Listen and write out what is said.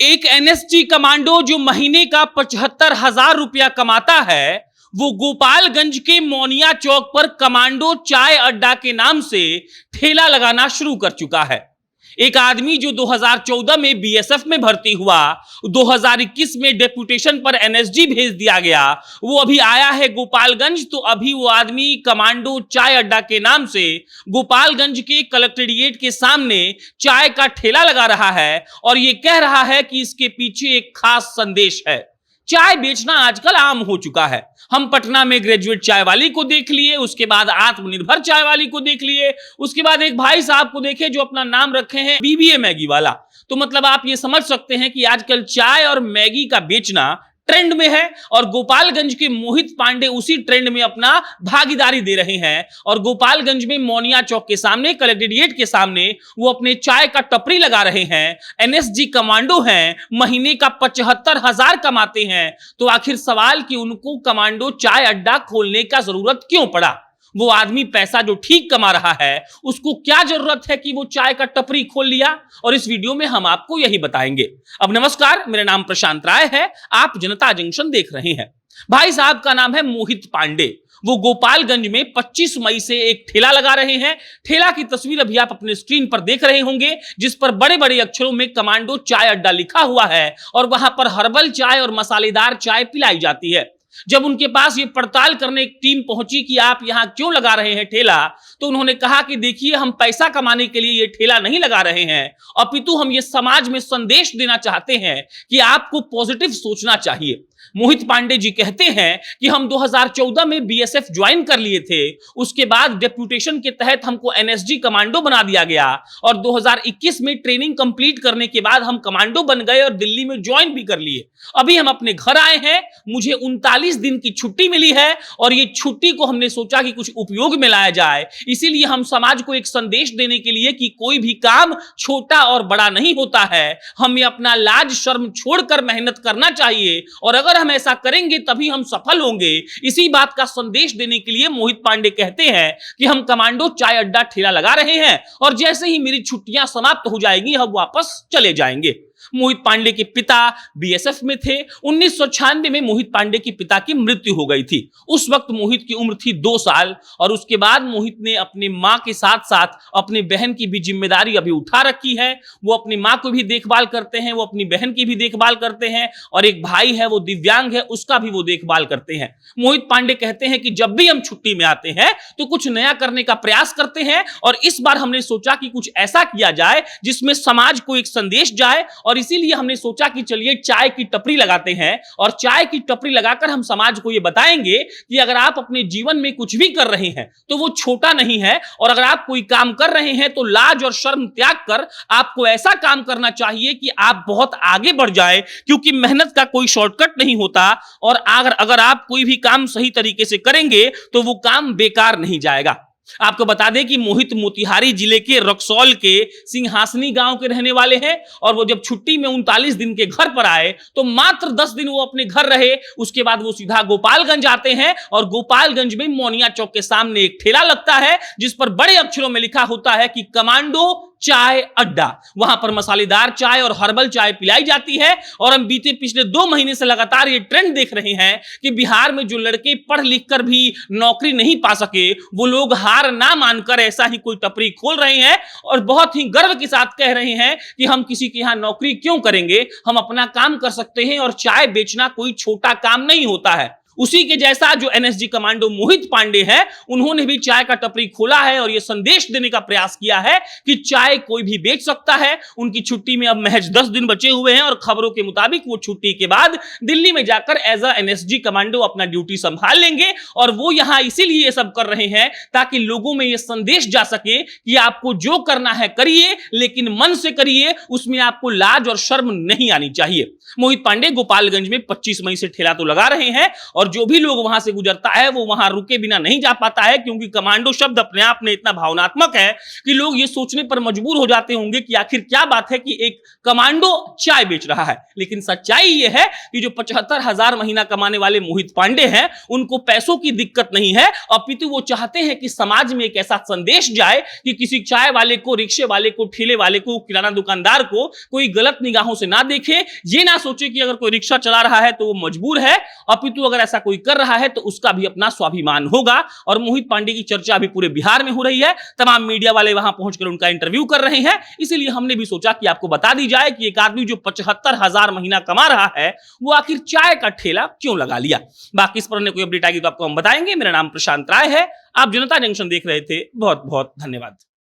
एक NSG commando जो महीने का 75,000 रुपया कमाता है, वो गोपालगंज के मोनिया चौक पर कमांडो चाय अड्डा के नाम से ठेला लगाना शुरू कर चुका है। एक आदमी जो 2014 में बीएसएफ में भर्ती हुआ, 2021 में डेपुटेशन पर एनएसजी भेज दिया गया, वो अभी आया है गोपालगंज। तो अभी वो आदमी कमांडो चाय अड्डा के नाम से गोपालगंज के कलेक्ट्रेट के सामने चाय का ठेला लगा रहा है और ये कह रहा है कि इसके पीछे एक खास संदेश है। चाय बेचना आजकल आम हो चुका है। हम पटना में ग्रेजुएट चाय वाली को देख लिए, उसके बाद आत्मनिर्भर चाय वाली को देख लिए, उसके बाद एक भाई साहब को देखे जो अपना नाम रखे हैं बीबीए मैगी वाला। तो मतलब आप ये समझ सकते हैं कि आजकल चाय और मैगी का बेचना ट्रेंड में है और गोपालगंज के मोहित पांडे उसी ट्रेंड में अपना भागीदारी दे रहे हैं। और गोपालगंज में मोनिया चौक के सामने, कलेक्ट्रेट के सामने वो अपने चाय का टपरी लगा रहे हैं। एनएसजी कमांडो हैं, महीने का 75,000 कमाते हैं। तो आखिर सवाल कि उनको कमांडो चाय अड्डा खोलने का जरूरत क्यों पड़ा? वो आदमी पैसा जो ठीक कमा रहा है, उसको क्या जरूरत है कि वो चाय का टपरी खोल लिया? और इस वीडियो में हम आपको यही बताएंगे। अब नमस्कार, मेरा नाम प्रशांत राय है, आप जनता जंक्शन देख रहे हैं। भाई साहब का नाम है मोहित पांडे। वो गोपालगंज में 25 मई से एक ठेला लगा रहे हैं। ठेला की तस्वीर अभी आप अपने स्क्रीन पर देख रहे होंगे, जिस पर बड़े बड़े अक्षरों में कमांडो चाय अड्डा लिखा हुआ है और वहां पर हर्बल चाय और मसालेदार चाय पिलाई जाती है। जब उनके पास ये पड़ताल करने एक टीम पहुंची कि आप यहां क्यों लगा रहे हैं ठेला, तो उन्होंने कहा कि देखिए, हम पैसा कमाने के लिए ये ठेला नहीं लगा रहे हैं, अपितु हम ये समाज में संदेश देना चाहते हैं कि आपको पॉजिटिव सोचना चाहिए। मोहित पांडे जी कहते हैं कि हम 2014 में बीएसएफ ज्वाइन कर लिए थे, उसके बाद डेप्यूटेशन के तहत हमको एनएसजी कमांडो बना दिया गया और 2021 में ट्रेनिंग कंप्लीट करने के बाद हम कमांडो बन गए और दिल्ली में ज्वाइन भी कर लिए। अभी हम अपने घर आए हैं, मुझे 39 दिन की छुट्टी मिली है और ये छुट्टी को हमने सोचा कि कुछ उपयोग में लाया जाए। इसीलिए हम समाज को एक संदेश देने के लिए कि कोई भी काम छोटा और बड़ा नहीं होता है, हमें अपना लाज शर्म छोड़कर मेहनत करना चाहिए और अगर हम ऐसा करेंगे तभी हम सफल होंगे। इसी बात का संदेश देने के लिए मोहित पांडे कहते हैं कि हम कमांडो चाय अड्डा ठेला लगा रहे हैं और जैसे ही मेरी छुट्टियां समाप्त हो जाएंगी हम वापस चले जाएंगे। मोहित पांडे के पिता बीएसएफ में थे। 1996 में मोहित पांडे के पिता की मृत्यु हो गई थी। उस वक्त मोहित की उम्र थी 2 साल और उसके बाद मोहित ने अपनी मां के साथ साथ अपनी बहन की भी जिम्मेदारी अभी उठा रखी है। वो अपनी मां को भी देखभाल करते हैं, वो अपनी बहन की भी देखभाल करते हैं और एक भाई है, वो दिव्यांग है, उसका भी वो देखभाल करते हैं। मोहित पांडे कहते हैं कि जब भी हम छुट्टी में आते हैं तो कुछ नया करने का प्रयास करते हैं और इस बार हमने सोचा कि कुछ ऐसा किया जाए जिसमें समाज को एक संदेश जाए और इसीलिए हमने सोचा कि चलिए चाय की टपरी लगाते हैं और चाय की टपरी लगाकर हम समाज को यह बताएंगे कि अगर आप अपने जीवन में कुछ भी कर रहे हैं तो वो छोटा नहीं है और अगर आप कोई काम कर रहे हैं तो लाज और शर्म त्याग कर आपको ऐसा काम करना चाहिए कि आप बहुत आगे बढ़ जाए, क्योंकि मेहनत का कोई शॉर्टकट नहीं होता और अगर आप कोई भी काम सही तरीके से करेंगे तो वो काम बेकार नहीं जाएगा। आपको बता दें कि मोहित मोतिहारी जिले के रक्सौल के सिंहासनी गांव के रहने वाले हैं और वो जब छुट्टी में 39 दिन के घर पर आए तो मात्र 10 दिन वो अपने घर रहे। उसके बाद वो सीधा गोपालगंज आते हैं और गोपालगंज में मोनिया चौक के सामने एक ठेला लगता है जिस पर बड़े अक्षरों में लिखा होता है कि कमांडो चाय अड्डा। वहां पर मसालेदार चाय और हर्बल चाय पिलाई जाती है और हम पिछले 2 महीने से लगातार ये ट्रेंड देख रहे हैं कि बिहार में जो लड़के पढ़ लिख कर भी नौकरी नहीं पा सके, वो लोग हार ना मानकर ऐसा ही कोई टपरी खोल रहे हैं और बहुत ही गर्व के साथ कह रहे हैं कि हम किसी के यहां नौकरी क्यों करेंगे, हम अपना काम कर सकते हैं और चाय बेचना कोई छोटा काम नहीं होता है। उसी के जैसा जो एनएसजी कमांडो मोहित पांडे हैं, उन्होंने भी चाय का टपरी खोला है और यह संदेश देने का प्रयास किया है कि चाय कोई भी बेच सकता है। उनकी छुट्टी में अब महज 10 दिन बचे हुए हैं और खबरों के मुताबिक वो छुट्टी के बाद दिल्ली में जाकर एज अ एनएसजी कमांडो अपना ड्यूटी संभाल लेंगे और वो यहां इसीलिए ये सब कर रहे हैं ताकि लोगों में यह संदेश जा सके कि आपको जो करना है करिए, लेकिन मन से करिए, उसमें आपको लाज और शर्म नहीं आनी चाहिए। मोहित पांडे गोपालगंज में 25 मई से ठेला तो लगा रहे हैं और और जो भी लोग वहां से गुजरता है वो वहां रुके बिना नहीं जा पाता है, क्योंकि कमांडो शब्द अपने आप में इतना भावनात्मक है कि लोग ये सोचने पर मजबूर हो जाते होंगे कि आखिर क्या बात है कि एक कमांडो चाय बेच रहा है। लेकिन सच्चाई ये है कि जो 75,000 महीना कमाने वाले मोहित पांडे हैं, उनको पैसों की दिक्कत नहीं है, अपितु वो चाहते हैं कि समाज में एक ऐसा संदेश जाए कि किसी चाय वाले को, रिक्शे वाले को, ठेले वाले को, किराना दुकानदार को कोई गलत निगाहों से ना देखे। ये ना सोचे कि अगर कोई रिक्शा चला रहा है तो वो मजबूर है, अपितु अगर ऐसा कोई कर रहा है तो उसका भी अपना स्वाभिमान होगा। और मोहित पांडे की चर्चा अभी पूरे बिहार में हो रही है, तमाम मीडिया वाले वहां पहुंचकर उनका इंटरव्यू कर रहे हैं। इसीलिए हमने भी सोचा कि आपको बता दी जाए कि एक आदमी जो 75,000 महीना कमा रहा है वो आखिर चाय का ठेला क्यों लगा लिया। बाकी इस पर कोई अपडेट आएगी तो आपको हम बताएंगे। मेरा नाम प्रशांत राय है, आप जनता जंक्शन देख रहे थे। बहुत बहुत धन्यवाद।